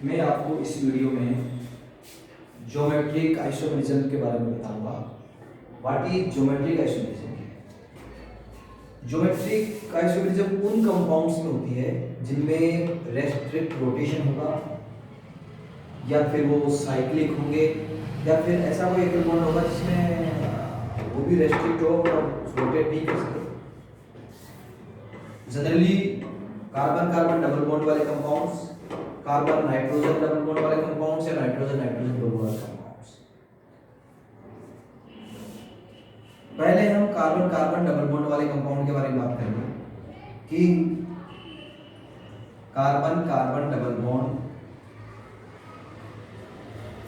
मैं आपको इस वीडियो में ज्योमेट्रिक आइसोमेरिज्म के बारे में बताऊंगा। What is geometric isomerism? Geometric isomerism उन कंपाउंड्स में होती है जिनमें रेस्ट्रिक्ट रोटेशन होगा, या फिर वो साइक्लिक होंगे, या फिर ऐसा कोई एक बॉन्ड होगा जिसमें वो भी रेस्ट्रिक्ट हो और रोटेट नहीं कर सकते। Generally carbon carbon double bond वाले compounds, carbon nitrogen double bond वाले कंपाउंड्स, या नाइट्रोजन नाइट्रोजन डबल बॉन्ड वाले कंपाउंड्स। पहले हम कार्बन कार्बन डबल बॉन्ड वाले कंपाउंड के बारे में बात करेंगे कि carbon carbon double bond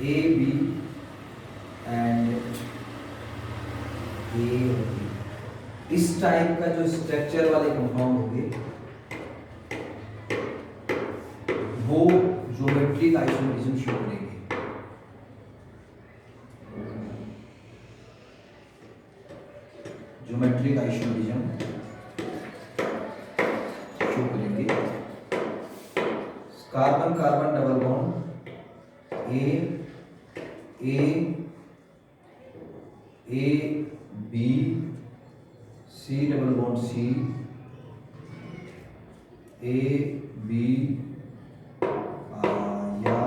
A B and A B, इस टाइप का जो स्ट्रक्चर वाले कंपाउंड होंगे वो ज्योमेट्रिक आइसोमेरिज्म शो करेंगे। ज्योमेट्रिक आइसोमेरिज्म शो करेंगे। Carbon carbon double bond A B, C double bond C, A B या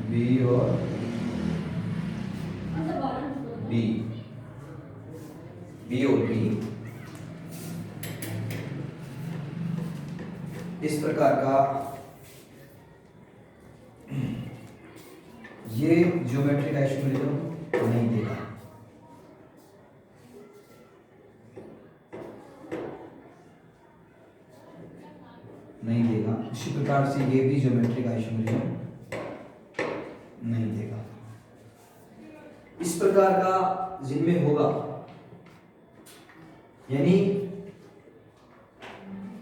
बी और बी, बी और बी, इस प्रकार का ये ज्योमेट्रिक आइसोमेरिज्म नहीं देगा। नहीं देगा। इसी प्रकार से ये भी ज्योमेट्रिक आइसोमेरिज्म नहीं देगा। इस प्रकार का जिनमें होगा, यानी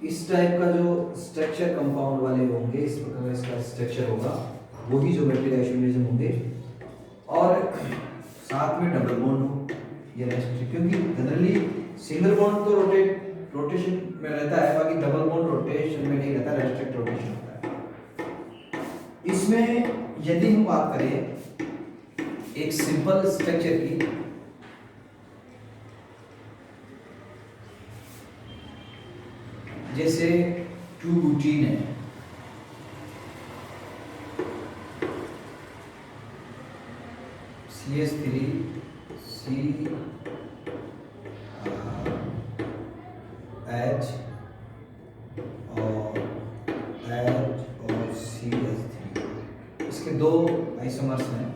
इस टाइप का जो स्ट्रक्चर कंपाउंड वाले होंगे, इस प्रकार का इसका स्ट्रक्चर होगा, वही ज्योमेट्रिक आइसोमेरिज्म होंगे। और साथ में डबल बॉन्ड हो या रेस्ट्रिक्ट, क्योंकि जनरली सिंगल बॉन्ड तो रोटेशन में रहता है, बाकी डबल बॉन्ड रोटेशन में नहीं रहता, रेस्ट्रिक्ट रोटेशन होता है। इसमें यदि हम बात करें एक सिंपल स्ट्रक्चर की, जैसे 2 ब्यूटीन है, CH3 C H और CH3, इसके दो आइसोमर्स हैं।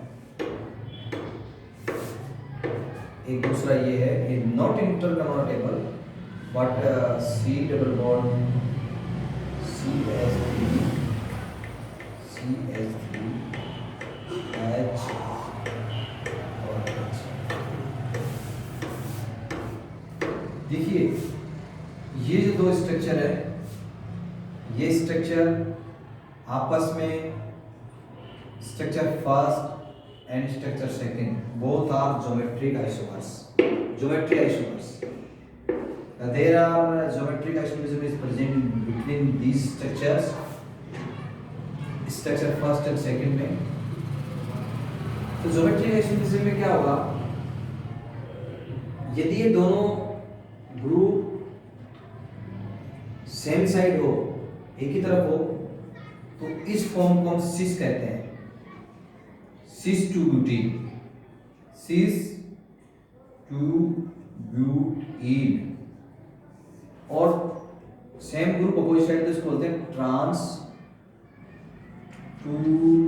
एक दूसरा ये है, ये not interconvertible, but C double bond CH3 H और H। देखिए ये जो दो स्ट्रक्चर है, ये स्ट्रक्चर आपस में, structure first and structure second, both are geometric isomers. Geometric isomers, there are geometric isomerism is present between these structures, structure first and second में। तो ज्योमेट्रिक आइसोमेरिज्म में क्या होगा, यदि ये दोनों ग्रुप सेम साइड हो, एक ही तरफ हो, तो इस फॉर्म को हम सिस कहते हैं, cis two butene, cis two butene. और सेम ग्रुप अपोजिट साइड तो इसको बोलते हैं trans two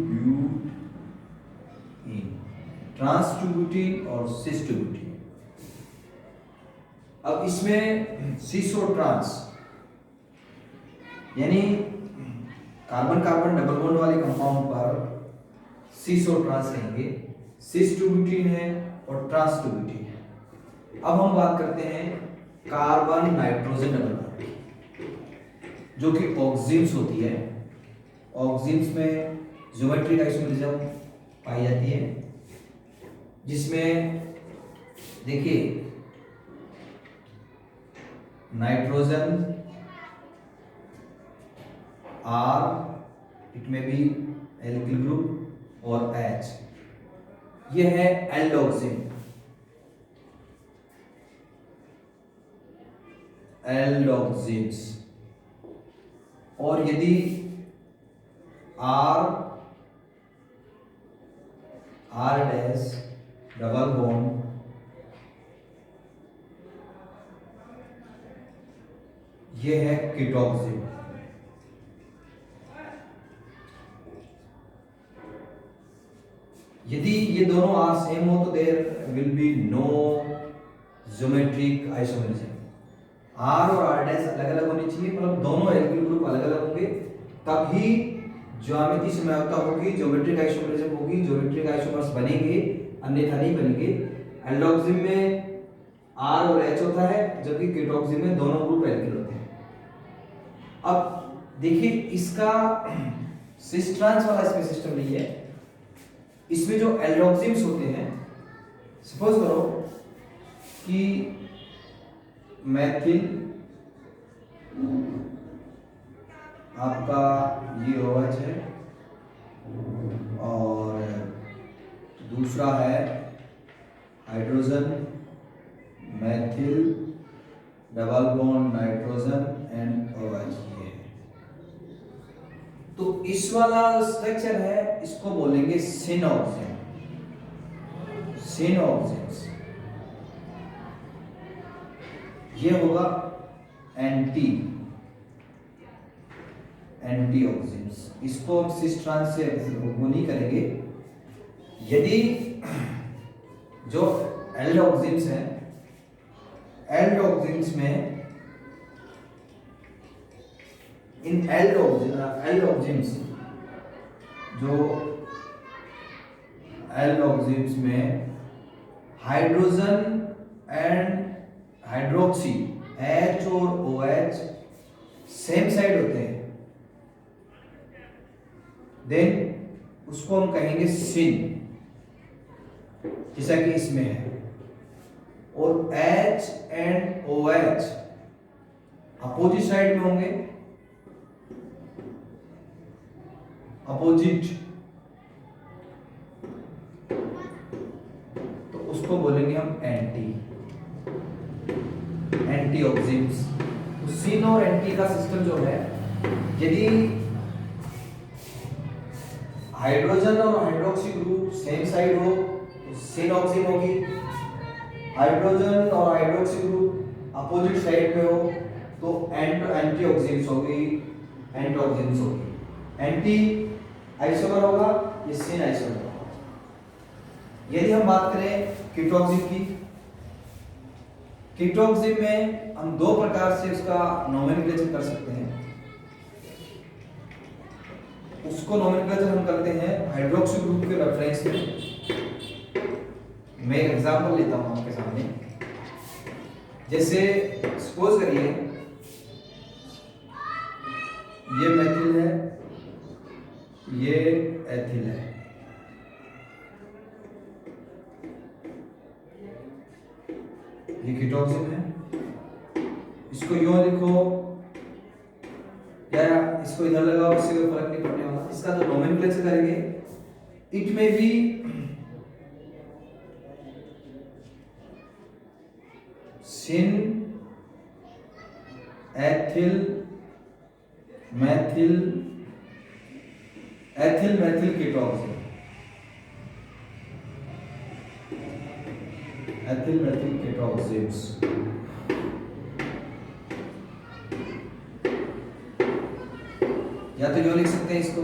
butene, trans two butene और सिस टू ब्यूटीन। अब इसमें सिस और ट्रांस, यानी कार्बन कार्बन डबल बॉन्ड वाले कंपाउंड पर सिस और ट्रांस रहेंगे, सिस टू ब्यूटीन है और ट्रांस टू ब्यूटीन है। अब हम बात करते हैं कार्बन नाइट्रोजन डबल बॉन्ड, जो कि ऑक्सीन्स होती है। ऑक्सीन्स में ज्योमेट्रिक आइसोमेरिज्म पाई जाती है, जिसमें देखिए नाइट्रोजन, R, इट में बी एल्किल ग्रुप, और H, ये है एल्डोक्सिन। एल्डोक्सिन्स। और यदि R डैश डबल बॉन्ड ये है कीटोक्सिन। यदि ये दोनों आर सेम हो तो there will be no geometric isomerism. R और आर डैश अलग अलग होनी चाहिए, मतलब दोनों एल्किल ग्रुप अलग अलग होंगे, तभी ज्यामिति समयता होगी, ज्योमेट्रिक आइसोमरिज्म होगी, ज्योमेट्रिक आइसोमर्स बनेंगे, अन्यथा नहीं बनेंगे। एल्डोक्सिन में आर और एच होता है, जबकि कीटोक्सिन में दोनों ग्रुप एल्किल होते हैं। अब देखिए इसका सिस ट्रांस वाला इसमें सिस्टम नहीं है। इसमें जो एल्डोक्सिन्स होते हैं, सपोज करो कि मैथिल आपका ये OH है और दूसरा है hydrogen, Maithil double bond nitrogen and OH ये है। तो इस वाला स्ट्रक्चर है, इसको बोलेंगे सिनोक्सिन। सिनोक्सिन्स ये होगा एंटीऑक्सिडेंट्स। इसको हम सिस ट्रांस से वो नहीं करेंगे। यदि जो एल्डोक्सिन्स हैं, एल्डोक्सिन्स में इन एल्डोक्सिन्स जो एल्डोक्सिन्स में हाइड्रोजन एंड हाइड्रोक्सी H और OH सेम साइड होते हैं, देन उसको हम कहेंगे सिन, जैसा कि इसमें है। और H and OH opposite side में होंगे, अपोजिट, तो उसको बोलेंगे हम एंटीऑक्सिडेंट्स। तो सिन और एंटी का सिस्टम जो है, यदि हाइड्रोजन और हाइड्रोक्सी ग्रुप सेम साइड हो तो सिनऑक्सिन होगी, हाइड्रोजन और हाइड्रोक्सी ग्रुप अपोजिट साइड में हो तो एंटीऑक्सिडेंट्स होगी, एंटीऑक्सिडेंट्स होगी। एंटी आइसोमर होगा, ये सिन आइसोमर होगा। यदि हम बात करें कीटोक्सिन की, कीटोक्सिन में हम दो प्रकार से उसका नोमेनक्लेचर कर सकते हैं। उसको नोमेनक्लेचर हम करते हैं हाइड्रोक्सी ग्रुप के रेफरेंस में। मैं एक एग्जांपल लेता हूं आपके सामने। जैसे सपोज करिए ये मेथिल है, ये एथिल है, ये कीटोक्सिन है। इसको यूं लिखो या इसको इधर लगाओ, इससे कोई फर्क नहीं पड़ने वाला। इसका जो नोमेनक्लेचर करेंगे, इट में भी syn ethyl methyl ethyl methyl ketoxime, ethyl methyl ketoximes. या तो जो लिख सकते हैं इसको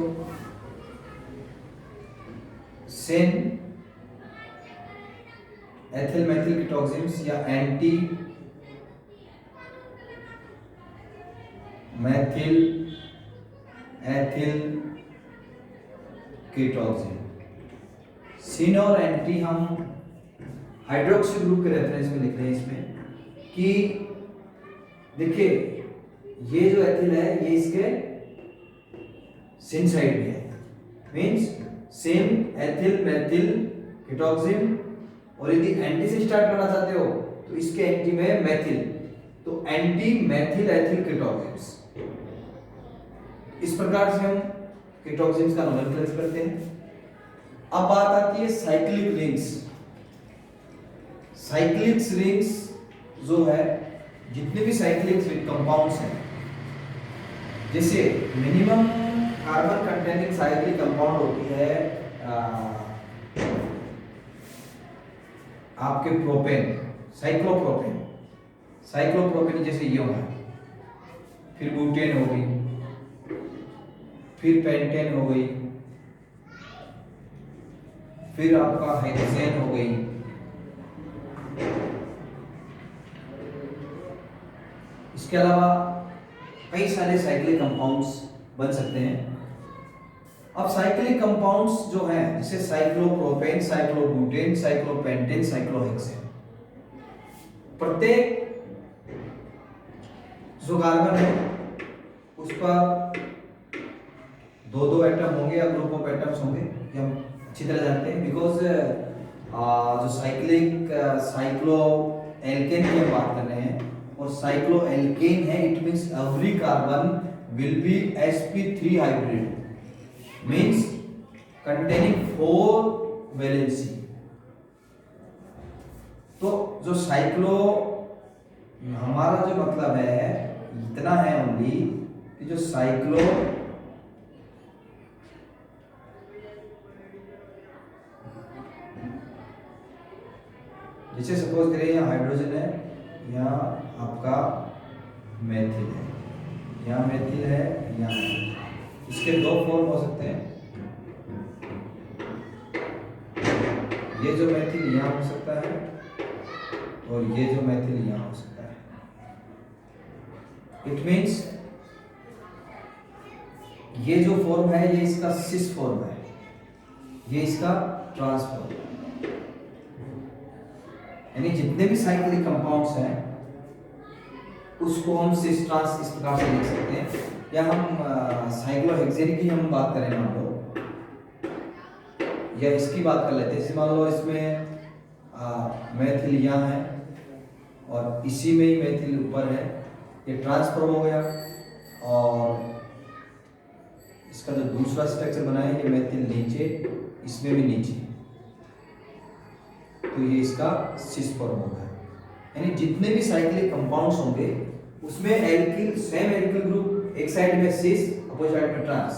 सिन एथिल मैथिल कीटोक्सिन्स या एंटी मैथिल एथिल कीटोक्सिन। सिन और एंटी हम हाइड्रोक्सी ग्रुप के रेफरेंस में लिख रहे हैं इसमें कि देखिए ये जो एथिल है ये इसके सिन साइड में है, मींस सिन एथिल मैथिल कीटोक्सिन। और यदि एंटी से स्टार्ट करना चाहते हो तो इसके एंटी में मैथिल, तो एंटी मैथिल एथिल कीटोक्सिन्स, इस प्रकार से हम कीटोक्सिन्स का नोमेनक्लेचर करते हैं। अब बात आती है साइक्लिक रिंग्स। साइक्लिक रिंग्स जो है, जितने भी साइक्लिक कंपाउंड्स हैं, जैसे minimum carbon containing cyclic compound होती है आपके प्रोपेन, साइक्लोप्रोपेन। साइक्लोप्रोपेन जैसे ये है, फिर ब्यूटेन हो गई, फिर पेंटेन हो गई, फिर आपका हेक्सेन हो गई, इसके अलावा कई सारे साइक्लिक कंपाउंड्स बन सकते हैं। अब साइक्लिक कंपाउंड्स जो हैं, जैसे साइक्लोप्रोपेन, साइक्लोब्यूटेन, साइक्लोपेंटेन, साइक्लोहेक्सेन, प्रत्येक जो कार्बन है उस पर दो दो एटम होंगे या ग्रुप ऑफ एटम्स होंगे, ये हम अच्छी तरह जानते हैं। बिकॉज जो साइक्लो एल्केन की हम बात कर रहे हैं, और साइक्लो एल्केन है, it means every carbon will be sp3 hybrid, means containing 4 valency. तो जो साइक्लो, हमारा जो मतलब है इतना है ओनली कि जो साइक्लो जैसे सपोज करें यहाँ हाइड्रोजन है, यहाँ आपका मेथिल है, यहाँ मेथिल है, यहाँ इसके दो फॉर्म हो सकते हैं। ये जो मेथिल यहाँ हो सकता है और ये जो मेथिल यहाँ हो सकता है। इट मीन्स ये जो फॉर्म है ये इसका सिस फॉर्म है, ये इसका ट्रांस फॉर्म है। यानी जितने भी साइक्लिक कंपाउंड्स हैं उसको हम सिस ट्रांस इस प्रकार से लिख सकते हैं। या हम साइक्लोहेक्सेन की हम बात करें, मान लो, या इसकी बात कर लेते हैं। जैसे मान लो इसमें मेथिल यहाँ है और इसी में ही मेथिल ऊपर है, ये ट्रांसफॉर्म हो गया, और इसका जो दूसरा स्ट्रक्चर बना है ये मेथिल नीचे, इसमें भी नीचे, तो ये इसका सिस फॉर्म होगा। यानी जितने भी साइक्लिक कंपाउंड्स होंगे उसमें एल्किल, सेम एल्किल ग्रुप, एक साइड में सिस, अपोजिट साइड में ट्रांस,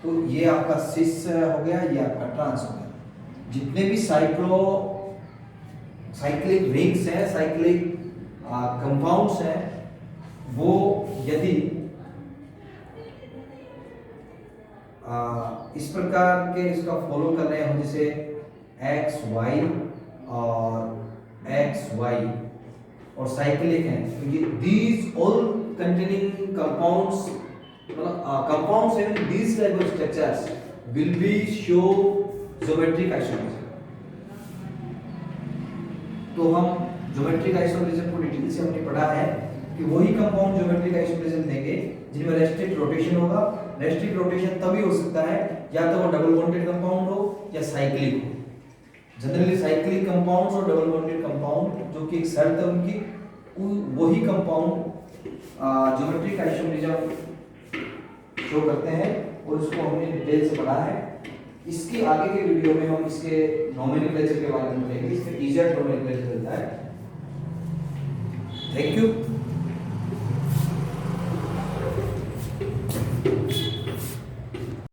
तो ये आपका सिस हो गया, ये आपका ट्रांस हो गया। जितने भी साइक्लिक रिंग्स हैं, साइक्लिक कंपाउंड्स हैं, वो यदि इस प्रकार के इसका फॉलो कर रहे हो, जैसे एक्स वाई और एक्स वाई और साइक्लिक हैं, तो ये these all containing compounds, compounds having these type of structures will be show geometric isomerism। तो हम ज्योमेट्रिक आइसोमेरिज्म को डिटेल से हमने पढ़ा है कि वही कंपाउंड ज्योमेट्रिक आइसोमेरिज्म देंगे जिनमें रेस्ट्रिक्ट रोटेशन होगा। रेस्ट्रिक्ट रोटेशन तभी हो सकता है या तो वो डबल बॉन्डेड कंपाउंड हो या साइक्लिक हो। जनरली साइक्लिक कंपाउंड्स और डबल बॉन्डेड कंपाउंड जो कि एक शर्त है उनकी, वही कंपाउंड ज्योमेट्रिक आइसोमेरिज्म शो करते हैं, और उसको हमने डिटेल से पढ़ा है। इसके आगे के वीडियो में हम इसके नोमेनक्लेचर के बारे में पढ़ेंगे, इसके इजेड नोमेनक्लेचर होता है। Thank you.